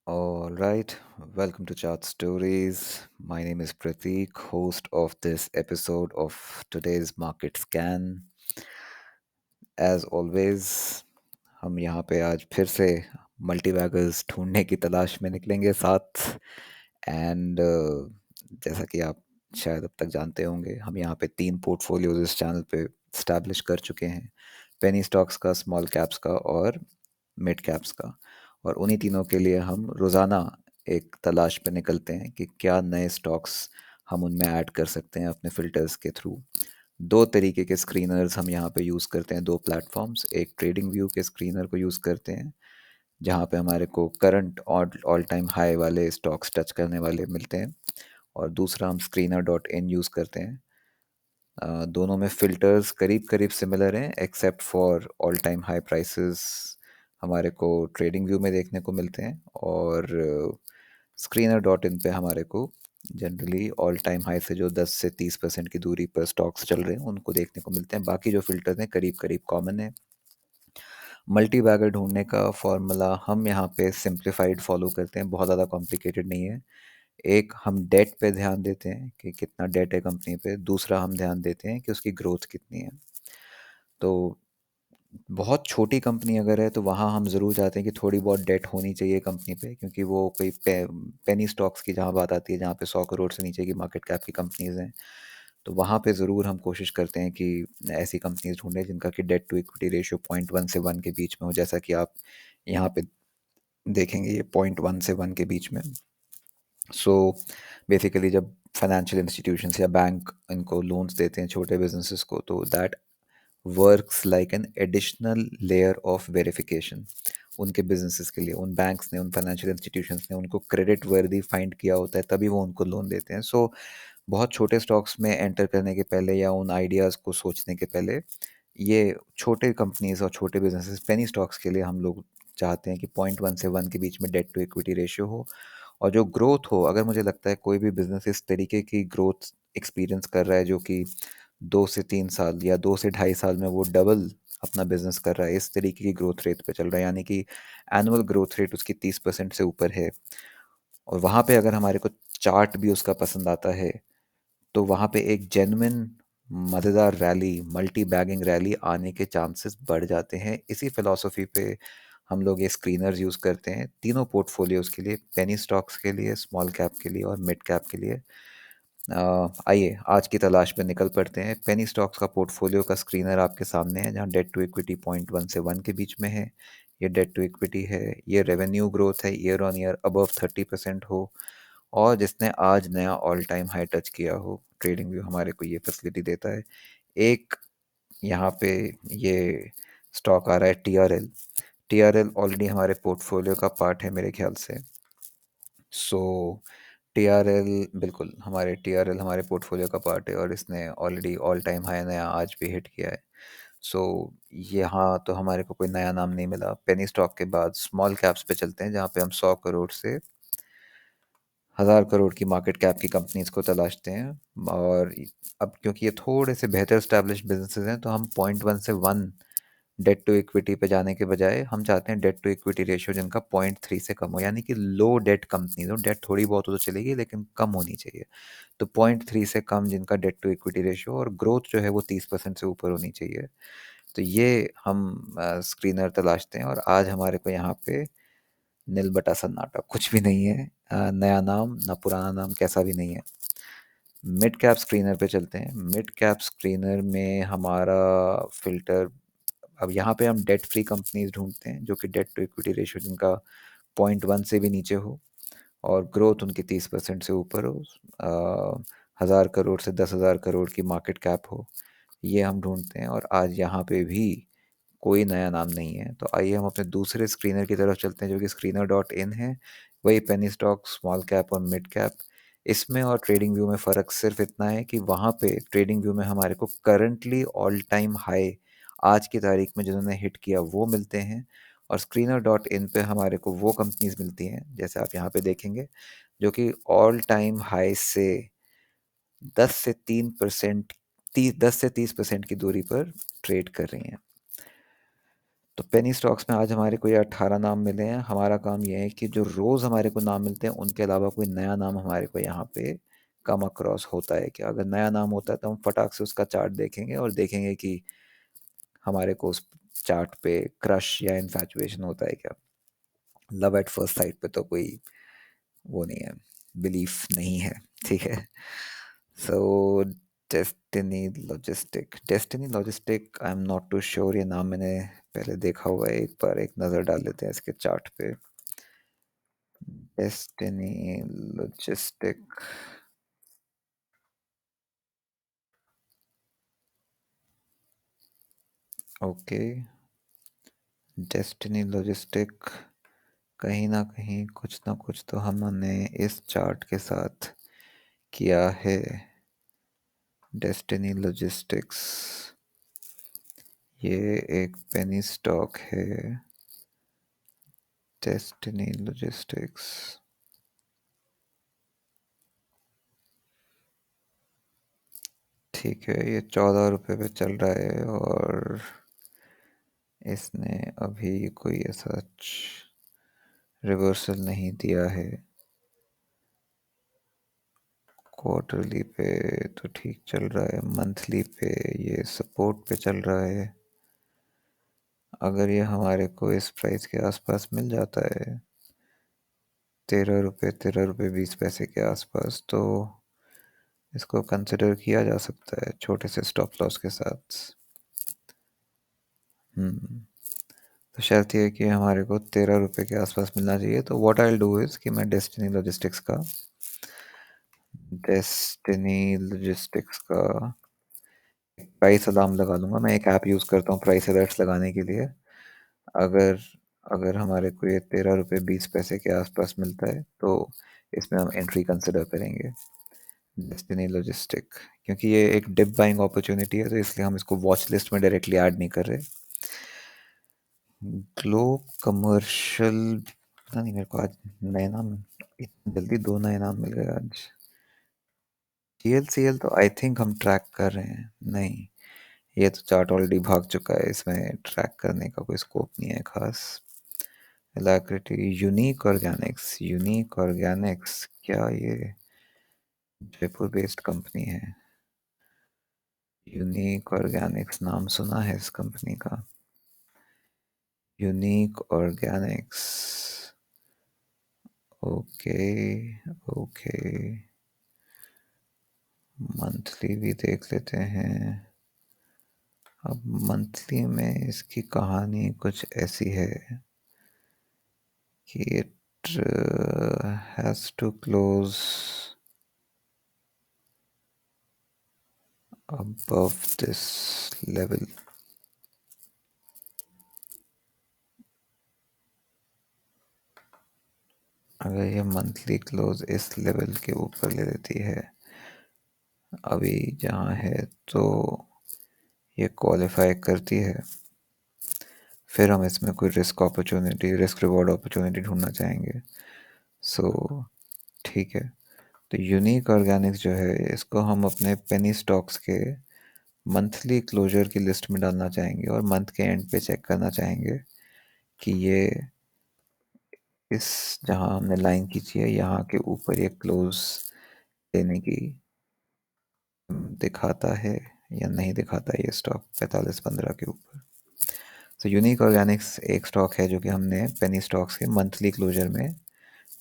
All right, welcome to Chat Stories. My name is Prateek, host of this episode of today's Market Scan. As always, हम यहाँ पे आज फिर से multibaggers ढूंढने की तलाश में निकलेंगे साथ एंड जैसा कि आप शायद अब तक जानते होंगे, हम यहाँ पे तीन पोर्टफोलियोज इस चैनल पे स्टैब्लिश कर चुके हैं। पेनी स्टॉक्स का, स्मॉल कैप्स का और मिड कैप्स का। और उन्हीं तीनों के लिए हम रोज़ाना एक तलाश पे निकलते हैं कि क्या नए स्टॉक्स हम उनमें ऐड कर सकते हैं अपने फिल्टर्स के थ्रू। दो तरीके के स्क्रीनर्स हम यहाँ पे यूज़ करते हैं, दो प्लेटफॉर्म्स। एक ट्रेडिंग व्यू के स्क्रीनर को यूज़ करते हैं जहाँ पे हमारे को करंट और ऑल टाइम हाई वाले स्टॉक्स टच करने वाले मिलते हैं, और दूसरा हम स्क्रीनर डॉट इन यूज़ करते हैं। दोनों में फ़िल्टर्स करीब करीब सिमिलर हैं except for all time high prices हमारे को ट्रेडिंग व्यू में देखने को मिलते हैं, और स्क्रीनर डॉट इन पे हमारे को जनरली ऑल टाइम हाई से जो 10 से 30% की दूरी पर स्टॉक्स चल रहे हैं उनको देखने को मिलते हैं। बाकी जो फिल्टर हैं करीब करीब कॉमन है। मल्टी बैगर ढूंढने का फॉर्मूला हम यहाँ पे सिंप्लीफाइड फॉलो करते हैं, बहुत ज़्यादा कॉम्प्लिकेटेड नहीं है। एक, हम डेट पे ध्यान देते हैं कि कितना डेट है कंपनी पे। दूसरा, हम ध्यान देते हैं कि उसकी ग्रोथ कितनी है। तो बहुत छोटी कंपनी अगर है तो वहाँ हम ज़रूर चाहते हैं कि थोड़ी बहुत डेट होनी चाहिए कंपनी पे, क्योंकि वो कोई पेनी स्टॉक्स की जहाँ बात आती है, जहाँ पे 100 करोड़ से नीचे की मार्केट कैप की कंपनीज हैं, तो वहाँ पे ज़रूर हम कोशिश करते हैं कि ऐसी कंपनीज ढूंढें जिनका कि डेट टू इक्विटी रेशियो 0.1 से 1 के बीच में हो, जैसा कि आप यहाँ पे देखेंगे ये 0.1 से 1 के बीच में। सो बेसिकली जब फाइनेंशियल इंस्टीट्यूशंस या बैंक इनको लोन्स देते हैं छोटे बिजनेसेस को, तो that works like an additional layer of verification उनके बिजनेसेस के लिए। उन बैंक्स ने, उन फाइनेंशियल इंस्टीट्यूशंस ने उनको क्रेडिट वर्दी फाइंड किया होता है, तभी वो उनको लोन देते हैं। सो बहुत छोटे स्टॉक्स में एंटर करने के पहले या उन आइडियाज़ को सोचने के पहले, ये छोटे कंपनीज और छोटे बिजनेसेस पेनी स्टॉक्स के लिए हम लोग चाहते हैं कि 0.1 से 1 के बीच में डेट टू इक्विटी रेशियो हो, और जो ग्रोथ हो, अगर मुझे लगता है कोई भी बिजनेस इस तरीके की ग्रोथ एक्सपीरियंस कर रहा है जो कि 2 से 3 साल या 2 से ढाई साल में वो डबल अपना बिजनेस कर रहा है, इस तरीके की ग्रोथ रेट पे चल रहा है, यानी कि एनुअल ग्रोथ रेट उसकी 30% से ऊपर है, और वहाँ पे अगर हमारे को चार्ट भी उसका पसंद आता है, तो वहाँ पे एक जेन्युइन मज़ेदार रैली, मल्टी बैगिंग रैली आने के चांसेस बढ़ जाते हैं। इसी फिलॉसफी पे हम लोग ये स्क्रीनर्स यूज़ करते हैं तीनों पोर्टफोलियोज़ के लिए, पेनी स्टॉक्स के लिए, स्मॉल कैप के लिए और मिड कैप के लिए। आइए आज की तलाश पे निकल पड़ते हैं। पेनी स्टॉक्स का पोर्टफोलियो का स्क्रीनर आपके सामने है, जहाँ डेट टू इक्विटी 0.1 से 1 के बीच में है। ये डेट टू इक्विटी है, ये रेवेन्यू ग्रोथ है ईयर ऑन ईयर अबव 30% हो, और जिसने आज नया ऑल टाइम हाई टच किया हो। ट्रेडिंग व्यू हमारे को ये फैसिलिटी देता है। एक यहाँ पे ये स्टॉक आ रहा है टीआरएल। टीआरएल ऑलरेडी हमारे पोर्टफोलियो का पार्ट है मेरे ख्याल से। सो टीआरएल, बिल्कुल हमारे टीआरएल हमारे पोर्टफोलियो का पार्ट है, और इसने ऑलरेडी ऑल टाइम हाई नया आज भी हिट किया है। सो यहाँ तो हमारे को कोई नया नाम नहीं मिला। पेनी स्टॉक के बाद स्मॉल कैप्स पे चलते हैं, जहाँ पे हम 100 करोड़ से 1000 करोड़ की मार्केट कैप की कंपनीज को तलाशते हैं। और अब क्योंकि ये थोड़े से बेहतर स्टैब्लिश बिजनेसेस हैं, तो हम 0.1 से 1 डेट टू इक्विटी पे जाने के बजाय हम चाहते हैं डेट टू इक्विटी रेशियो जिनका 0.3 से कम हो, यानी कि लो डेट कंपनीज हो। डेट थोड़ी बहुत हो तो चलेगी, लेकिन कम होनी चाहिए। तो 0.3 से कम जिनका डेट टू इक्विटी रेशियो, और ग्रोथ जो है वो 30% से ऊपर होनी चाहिए। तो ये हम स्क्रीनर तलाशते हैं, और आज हमारे को यहाँ पे नील बटा सन्नाटा, कुछ भी नहीं है। नया नाम ना पुराना नाम, कैसा भी नहीं है। मिड कैप स्क्रीनर पे चलते हैं। मिड कैप स्क्रीनर में हमारा फिल्टर, अब यहाँ पे हम डेट फ्री कंपनीज ढूंढते हैं जो कि डेट टू इक्विटी रेशियो जिनका 0.1 से भी नीचे हो, और ग्रोथ उनकी 30% से ऊपर हो, 1000 करोड़ से 10,000 करोड़ की मार्केट कैप हो, ये हम ढूंढते हैं। और आज यहाँ पे भी कोई नया नाम नहीं है। तो आइए हम अपने दूसरे स्क्रीनर की तरफ चलते हैं, जो कि स्क्रीनर डॉट इन है। वही पेनी स्टॉक, स्मॉल कैप और मिड कैप। इसमें और ट्रेडिंग व्यू में फ़र्क सिर्फ इतना है कि वहाँ पे ट्रेडिंग व्यू में हमारे को करंटली ऑल टाइम हाई आज की तारीख में जिन्होंने हिट किया वो मिलते हैं, और स्क्रीनर डॉट इन पे हमारे को वो कंपनीज मिलती हैं, जैसे आप यहाँ पे देखेंगे, जो कि ऑल टाइम हाई से 10 से 30% की दूरी पर ट्रेड कर रही हैं। तो पेनी स्टॉक्स में आज हमारे को ये 18 नाम मिले हैं। हमारा काम ये है कि जो रोज़ हमारे को नाम मिलते हैं उनके अलावा कोई नया नाम हमारे को यहाँ पे कम अक्रॉस होता है क्या। अगर नया नाम होता है तो हम फटाक से उसका चार्ट देखेंगे और देखेंगे कि हमारे को उस चार्ट पे क्रश या इन्फैचुएशन होता है क्या। लव एट फर्स्ट साइट पे तो कोई वो नहीं है, बिलीफ नहीं है। ठीक है। So destiny logistic I am not too sure, ये नाम मैंने पहले देखा हुआ है। एक बार एक नज़र डाल लेते हैं इसके चार्ट पे। Destiny logistic, okay. Destiny logistic, कहीं ना कहीं कुछ ना कुछ तो हमने इस चार्ट के साथ किया है। डेस्टिनी लॉजिस्टिक्स, ये एक पेनी स्टॉक है। डेस्टिनी लॉजिस्टिक्स, ठीक है। ये 14 रुपये पे चल रहा है और इसने अभी कोई ऐसा रिवर्सल नहीं दिया है। क्वार्टरली पे तो ठीक चल रहा है, मंथली पे ये सपोर्ट पे चल रहा है। अगर ये हमारे को इस प्राइस के आसपास मिल जाता है, 13 रुपये, 13 रुपये 20 पैसे के आसपास, तो इसको कंसिडर किया जा सकता है छोटे से स्टॉप लॉस के साथ। हम्म। तो शर्त ये है कि हमारे को 13 रुपये के आसपास मिलना चाहिए। तो what I will do is कि मैं डेस्टिनी लॉजिस्टिक्स का प्राइस अलार्म लगा लूँगा। मैं एक ऐप यूज़ करता हूँ प्राइस अलर्ट्स लगाने के लिए। अगर अगर हमारे को ये 13 रुपये 20 पैसे के आसपास मिलता है तो इसमें हम एंट्री कंसिडर करेंगे डेस्टिनी लॉजिस्टिक, क्योंकि ये एक डिप बाइंग अपॉर्चुनिटी है, तो इसलिए हम इसको वॉच लिस्ट में डायरेक्टली ऐड नहीं कर रहे। ग्लोब कमर्शियल, पता नहीं मेरे को आज नए नाम, इतनी जल्दी दो नए नाम मिल गए आज। जीएलसीएल तो आई थिंक हम ट्रैक कर रहे हैं। नहीं, ये तो चार्ट ऑलरेडी भाग चुका है, इसमें ट्रैक करने का कोई स्कोप नहीं है खास। एलाक्रिटी, यूनिक ऑर्गेनिक्स, क्या ये जयपुर बेस्ड कंपनी है? यूनिक ऑर्गेनिक्स नाम सुना है इस कंपनी का। Unique Organics, okay okay. Monthly भी देख लेते हैं। अब मंथली में इसकी कहानी कुछ ऐसी है कि it has to close above this level। अगर ये मंथली क्लोज इस लेवल के ऊपर ले लेती है अभी जहाँ है, तो ये क्वालिफाई करती है। फिर हम इसमें कोई रिस्क रिवॉर्ड अपॉर्चुनिटी ढूंढना चाहेंगे। सो ठीक है। तो यूनिक ऑर्गेनिक्स जो है, इसको हम अपने पेनी स्टॉक्स के मंथली क्लोजर की लिस्ट में डालना चाहेंगे और मंथ के एंड पे चेक करना चाहेंगे कि ये इस जहाँ हमने लाइन खींची है यहाँ के ऊपर ये क्लोज देने की दिखाता है या नहीं दिखाता है ये स्टॉक 45-15 के ऊपर। तो यूनिक ऑर्गेनिक्स एक स्टॉक है जो कि हमने पेनी स्टॉक्स के मंथली क्लोजर में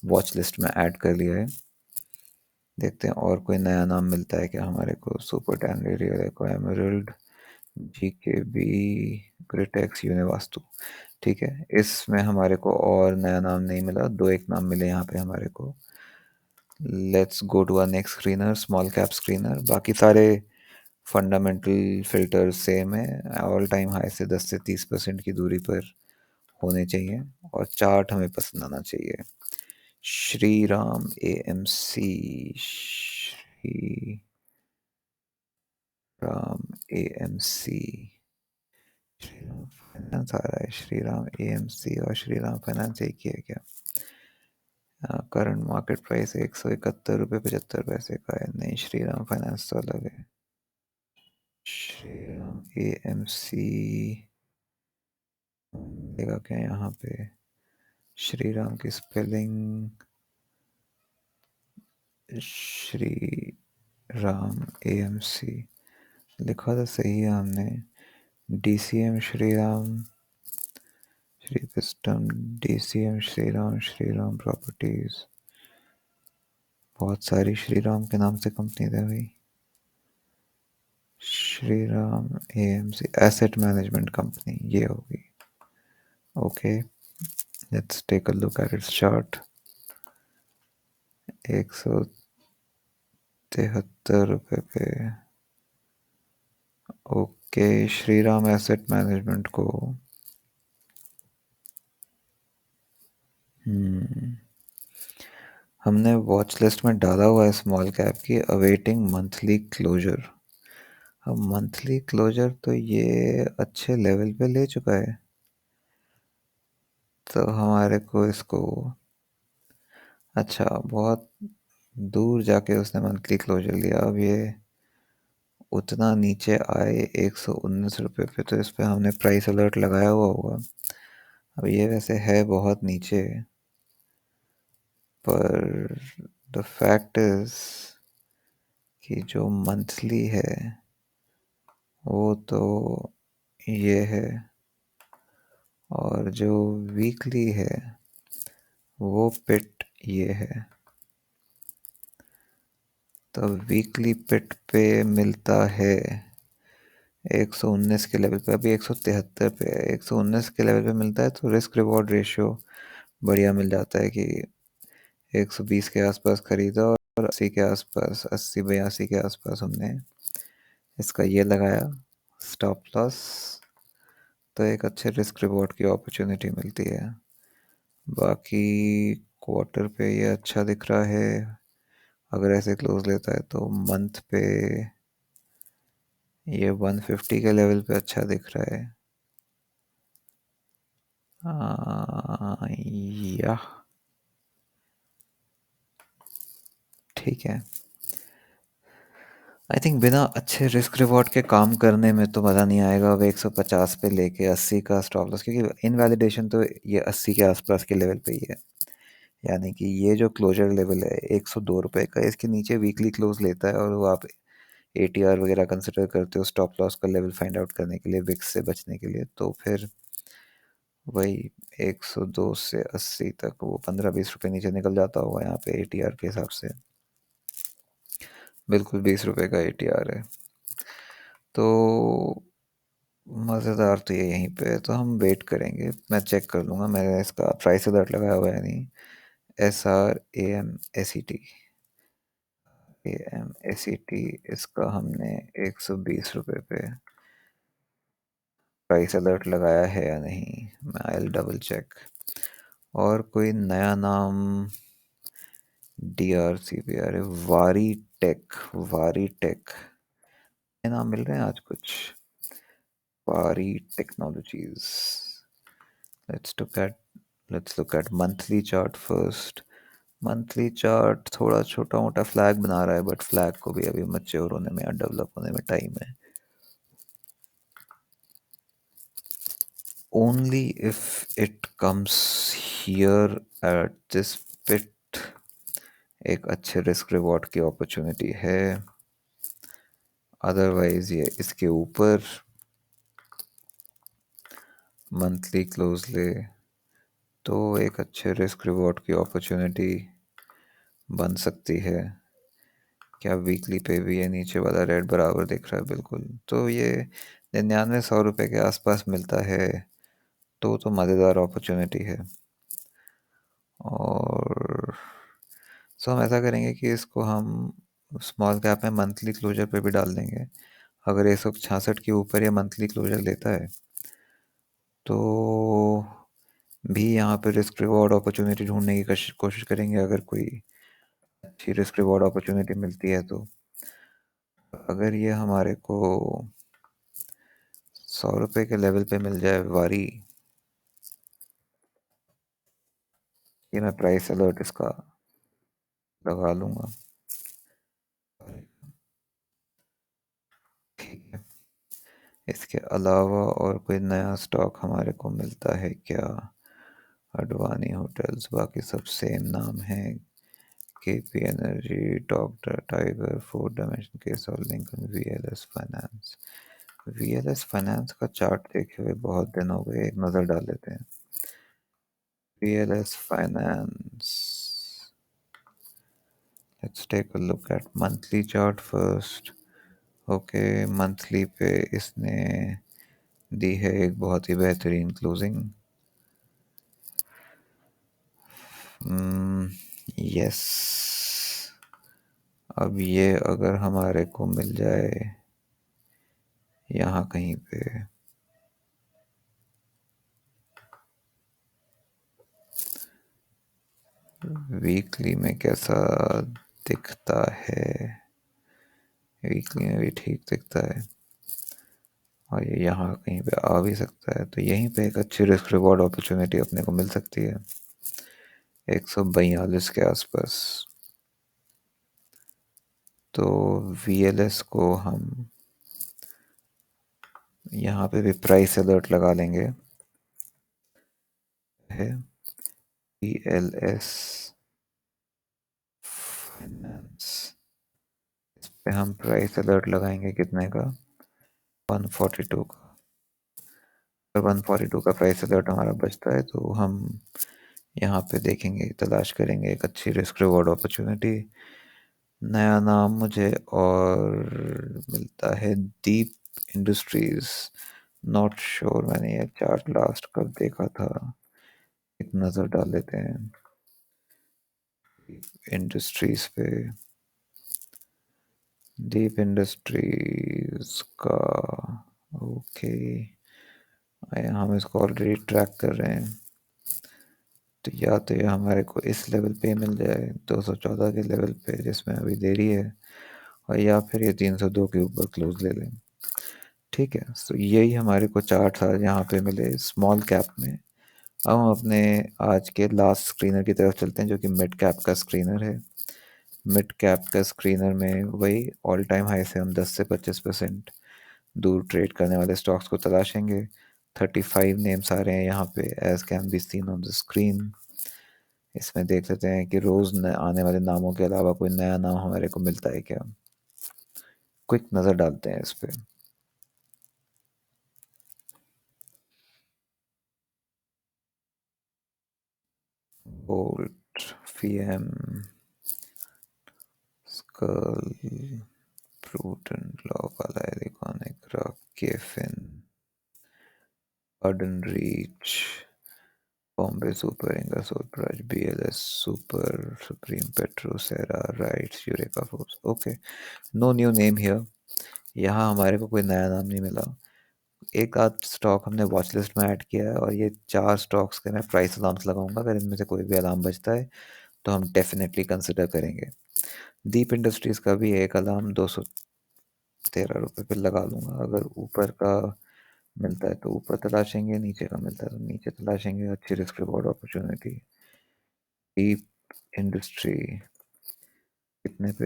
वॉच लिस्ट में ऐड कर लिया है। देखते हैं और कोई नया नाम मिलता है क्या हमारे को। सुपर टैंगरी, रियल एको, एमरल्ड, जीकेबी, ग्रिटेक्स, यूनिवास्तु। ठीक है, इसमें हमारे को और नया नाम नहीं मिला, दो एक नाम मिले यहाँ पे हमारे को। Let's go to a next screener, small cap screener. बाकी सारे फंडामेंटल फिल्टर सेम है, ऑल टाइम हाई से 10 से 30% की दूरी पर होने चाहिए और चार्ट हमें पसंद आना चाहिए। Shriram AMC, Shriram AMC, Shriram finance आ रहा है। श्री राम एएमसी और श्री राम फाइनेंस एक ही है क्या? करंट मार्केट प्राइस 171 रुपये 75 पैसे का है। नहीं, श्री राम फाइनेंस तो अलग है। श्री राम एएमसी, देगा क्या यहाँ पे? श्री राम की स्पेलिंग श्री राम AMC लिखा तो सही है हमने। DCM Shri Ram, Shri विस्टम, DCM Shri Ram properties. बहुत सारी श्री राम के नाम से कंपनी है भाई। Shri Ram AMC asset management company ये होगी। Okay, let's take a look at its chart. 173 रुपये पे। Okay, Shri Ram asset management को हमने वॉच लिस्ट में डाला हुआ है स्मॉल कैप की, अवेटिंग मंथली क्लोजर। अब मंथली क्लोजर तो ये अच्छे लेवल पे ले चुका है, तो हमारे को इसको अच्छा बहुत दूर जाके उसने मंथली क्लोजर लिया। अब ये उतना नीचे आए 119 रुपये पे, तो इस पे हमने प्राइस अलर्ट लगाया हुआ होगा। अब ये वैसे है बहुत नीचे, पर द फैक्ट इज कि जो मंथली है वो तो ये है, और जो वीकली है वो पिट ये है। तो वीकली पिट पे मिलता है 119 के लेवल पे, अभी 173 पे है। 119 के लेवल पे मिलता है तो रिस्क रिवॉर्ड रेशियो बढ़िया मिल जाता है कि 120 के आसपास खरीदा और 80 के आसपास, 80 82 के आसपास हमने इसका ये लगाया स्टॉप लॉस, तो एक अच्छे रिस्क रिवॉर्ड की अपॉर्चुनिटी मिलती है। बाकी क्वार्टर पे ये अच्छा दिख रहा है, अगर ऐसे क्लोज लेता है तो मंथ पे ये 150 के लेवल पे अच्छा दिख रहा है। या ठीक है। आई थिंक बिना अच्छे रिस्क रिवॉर्ड के काम करने में तो मज़ा नहीं आएगा। अब 150 पे लेके 80 का स्टॉप लॉस, क्योंकि इनवैलिडेशन तो ये 80 के आसपास के लेवल पे ही है। यानी कि ये जो क्लोजर लेवल है 102 रुपये का, इसके नीचे वीकली क्लोज लेता है और वो आप ATR वगैरह कंसिडर करते हो स्टॉप लॉस का लेवल फाइंड आउट करने के लिए, विक्स से बचने के लिए, तो फिर वही 102 से 80 तक वो 15-20 रुपये नीचे निकल जाता होगा यहाँ पे ATR के हिसाब से। बिल्कुल 20 रुपये का ATR है, तो मज़ेदार तो ये यहीं पे है। तो हम वेट करेंगे, मैं चेक कर लूँगा, मैंने इसका प्राइस अलर्ट लगाया हुआ है नहीं। SRAMACT इसका हमने 120 रुपये पे प्राइस अलर्ट लगाया है या नहीं, मैं आई डबल चेक। और कोई नया नाम DRCP, अरे वारी टेक, ये नाम मिल रहे हैं आज कुछ। वारी technologies, let's look at let's look at monthly chart first. Monthly chart थोड़ा छोटा मोटा फ्लैग बना रहा है, बट फ्लैग को भी अभी मैच्योर होने में या डेवलप होने में टाइम है। Only if it comes here at this pit एक अच्छे रिस्क रिवॉर्ड की अपॉर्चुनिटी है, अदरवाइज ये इसके ऊपर मंथली क्लोज ले तो एक अच्छे रिस्क रिवॉर्ड की अपॉर्चुनिटी बन सकती है। क्या वीकली पे भी ये नीचे वाला रेड बराबर दिख रहा है? बिल्कुल, तो ये 99-100 रुपये के आसपास मिलता है, तो मज़ेदार अपॉर्चुनिटी है। और सो हम ऐसा करेंगे कि इसको हम स्मॉल कैप में मंथली क्लोजर पे भी डाल देंगे। अगर 166 के ऊपर ये मंथली क्लोजर लेता है तो भी यहाँ पे रिस्क रिवॉर्ड अपॉर्चुनिटी ढूंढने की कोशिश करेंगे, अगर कोई अच्छी रिस्क रिवॉर्ड अपॉर्चुनिटी मिलती है तो। अगर ये हमारे को 100 रुपये के लेवल पे मिल जाए वारी, ये मैं प्राइस अलर्ट इसका लगा लूँगा। ठीक है, इसके अलावा और कोई नया स्टॉक हमारे को मिलता है क्या? अडवाणी होटल्स, बाकी सब सेम नाम है। KP energy, doctor tiger, four dimension, case और Lincoln, VLS finance. VLS finance का चार्ट देखे हुए बहुत दिन हो गए, एक नज़र डाल लेते हैं। VLS finance, let's take a look at monthly chart first. Okay, monthly पे इसने दी है एक बहुत ही बेहतरीन क्लोजिंग। यस, अब ये अगर हमारे को मिल जाए यहाँ कहीं पे, वीकली में कैसा दिखता है? वीकली में भी ठीक दिखता है, और ये यहाँ कहीं पे आ भी सकता है, तो यहीं पे एक अच्छी रिस्क रिवॉर्ड अपॉर्चुनिटी अपने को मिल सकती है 142 के आसपास। तो वीएलएस को हम यहाँ पे भी प्राइस अलर्ट लगा लेंगे। है वीएलएस फाइनेंस, इस पे हम प्राइस अलर्ट लगाएंगे कितने का? 142 का। अगर 142 का प्राइस अलर्ट हमारा बचता है तो हम यहाँ पे देखेंगे, तलाश करेंगे एक अच्छी रिस्क रिवॉर्ड अपॉर्चुनिटी। नया नाम मुझे और मिलता है दीप इंडस्ट्रीज। नॉट श्योर मैंने ये चार्ट लास्ट कब देखा था, एक नज़र डाल लेते हैं इंडस्ट्रीज पे। दीप इंडस्ट्रीज का, ओके, हम इसको ऑलरेडी ट्रैक कर रहे हैं, तो या तो ये हमारे को इस लेवल पे मिल जाए 214 के लेवल पे जिसमें अभी देरी है, और या फिर ये 302 के ऊपर क्लोज ले लें। ठीक है, तो यही हमारे को चार्ट था यहाँ पे मिले स्मॉल कैप में। अब हम अपने आज के लास्ट स्क्रीनर की तरफ चलते हैं जो कि मिड कैप का स्क्रीनर है। मिड कैप का स्क्रीनर में वही ऑल टाइम हाई से हम 10 से 25% दूर ट्रेड करने वाले स्टॉक्स को तलाशेंगे। 35 नेम्स आ रहे हैं यहाँ पे, as can be seen on the screen. इसमें देख लेते हैं कि रोज आने वाले नामों के अलावा कोई नया नाम हमारे को मिलता है क्या। क्विक नज़र डालते हैं इस पे। बोल्ट, फीएम, स्कल, Prudent, law, Iconic, rock, KFin, Arden reach, Bombay super, Ingersoll prize, BLS super, Supreme Petro, Cera, RITES, Eureka force. Okay, no new name here. यहाँ हमारे को कोई नया नाम नहीं मिला। एक आध स्टॉक हमने वॉच लिस्ट में ऐड किया है, और ये 4 स्टॉक्स के मैं प्राइस अलार्म्स लगाऊंगा। अगर इनमें से कोई भी अलार्म बजता है तो हम डेफिनेटली कंसिडर करेंगे। दीप इंडस्ट्रीज का भी एक अलार्म 213 रुपये पे लगा लूंगा। अगर ऊपर का मिलता है तो ऊपर तलाशेंगे, नीचे का मिलता है तो नीचे तलाशेंगे। अच्छी risk reward opportunity. Deep industry कितने पे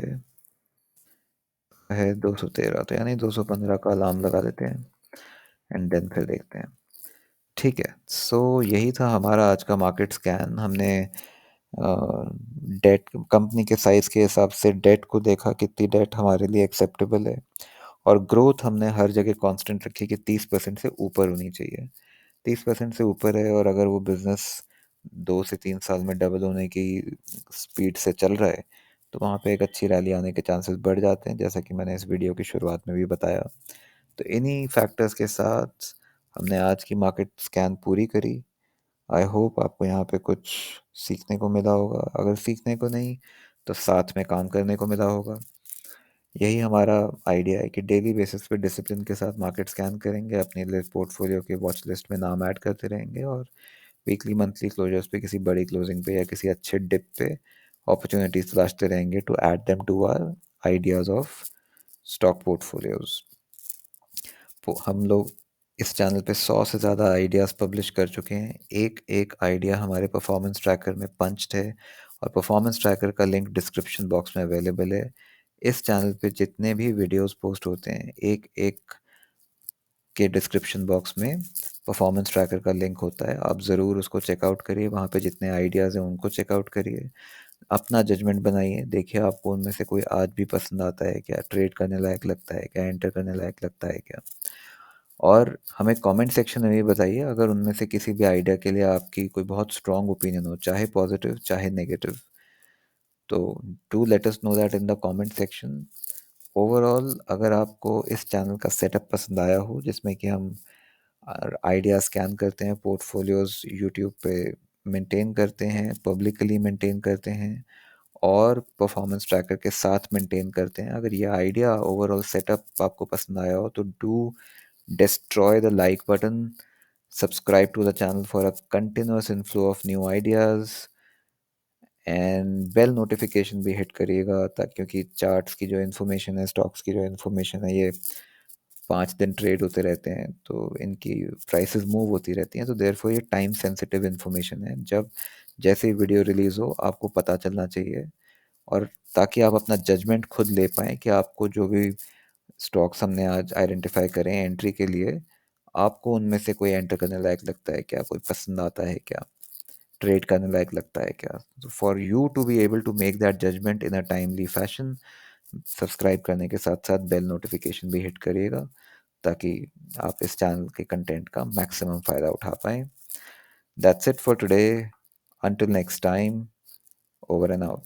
है? 213, तो यानी 215 का अलार्म लगा देते हैं, एंड देन फिर देखते हैं। ठीक है, सो यही था हमारा आज का मार्केट स्कैन। हमने डेट, कंपनी के साइज के हिसाब से डेट को देखा, कितनी डेट हमारे लिए एक्सेप्टेबल है, और ग्रोथ हमने हर जगह कांस्टेंट रखी कि 30% से ऊपर होनी चाहिए। 30% से ऊपर है, और अगर वो बिजनेस 2 से 3 साल में डबल होने की स्पीड से चल रहा है तो वहाँ पे एक अच्छी रैली आने के चांसेस बढ़ जाते हैं, जैसा कि मैंने इस वीडियो की शुरुआत में भी बताया। तो इन्हीं फैक्टर्स के साथ हमने आज की मार्केट स्कैन पूरी करी। आई होप आपको यहाँ पे कुछ सीखने को मिला होगा। अगर सीखने को नहीं तो साथ में काम करने को मिला होगा। यही हमारा आइडिया है कि डेली बेसिस पे डिसिप्लिन के साथ मार्केट स्कैन करेंगे, अपने लिए पोर्टफोलियो के वॉच लिस्ट में नाम ऐड करते रहेंगे, और वीकली मंथली क्लोजर्स पे किसी बड़ी क्लोजिंग पे या किसी अच्छे डिप पे अपॉर्चुनिटीज तलाशते रहेंगे to add them to our ideas of stock portfolios. हम लोग इस चैनल पे 100 से ज़्यादा आइडियाज़ पब्लिश कर चुके हैं। एक एक आइडिया हमारे परफॉर्मेंस ट्रैकर में पंच्ड है, और परफॉर्मेंस ट्रैकर का लिंक डिस्क्रिप्शन बॉक्स में अवेलेबल है। इस चैनल पे जितने भी वीडियोस पोस्ट होते हैं, एक एक के डिस्क्रिप्शन बॉक्स में परफॉर्मेंस ट्रैकर का लिंक होता है, आप ज़रूर उसको चेकआउट करिए। वहाँ पे जितने आइडियाज़ हैं उनको चेकआउट करिए, अपना जजमेंट बनाइए, देखिए आपको उनमें से कोई आज भी पसंद आता है क्या, ट्रेड करने लायक लगता है क्या, एंटर करने लायक लगता है क्या। और हमें कमेंट सेक्शन में भी बताइए अगर उनमें से किसी भी आइडिया के लिए आपकी कोई बहुत स्ट्रॉन्ग ओपिनियन हो, चाहे पॉजिटिव चाहे नेगेटिव, तो do let us know that in the comment section. Overall अगर आपको इस चैनल का सेटअप पसंद आया हो, जिसमें कि हम आइडिया स्कैन करते हैं, पोर्टफोलियोज यूट्यूब पे मेंटेन करते हैं, पब्लिकली मेंटेन करते हैं और परफॉर्मेंस ट्रैकर के साथ मेंटेन करते हैं, अगर ये आइडिया ओवरऑल सेटअप आपको पसंद आया हो, तो do destroy the like button, subscribe to the channel for a continuous inflow of new ideas and bell notification भी हिट करिएगा, ताकि क्योंकि चार्ट्स की जो इन्फॉर्मेशन है, स्टॉक्स की जो इन्फॉर्मेशन है, ये 5 दिन ट्रेड होते रहते हैं, तो इनकी प्राइसेस मूव होती रहती हैं, तो देयरफॉर ये टाइम सेंसिटिव इन्फॉर्मेशन है। जब जैसे ही वीडियो रिलीज़ हो आपको पता चलना चाहिए, और ताकि आप अपना जजमेंट खुद ले पाएँ कि आपको जो भी स्टॉक्स हमने आज आइडेंटिफाई करें एंट्री के लिए, आपको उनमें से कोई एंटर करने लायक लगता है क्या, कोई पसंद आता है क्या, ट्रेड करने लायक लगता है क्या। तो for you to be able to make that judgement in a timely fashion, subscribe करने के साथ साथ बेल नोटिफिकेशन भी हिट करिएगा, ताकि आप इस चैनल के कंटेंट का मैक्सिमम फ़ायदा उठा पाएँ। That's it for today, until next time, over and out.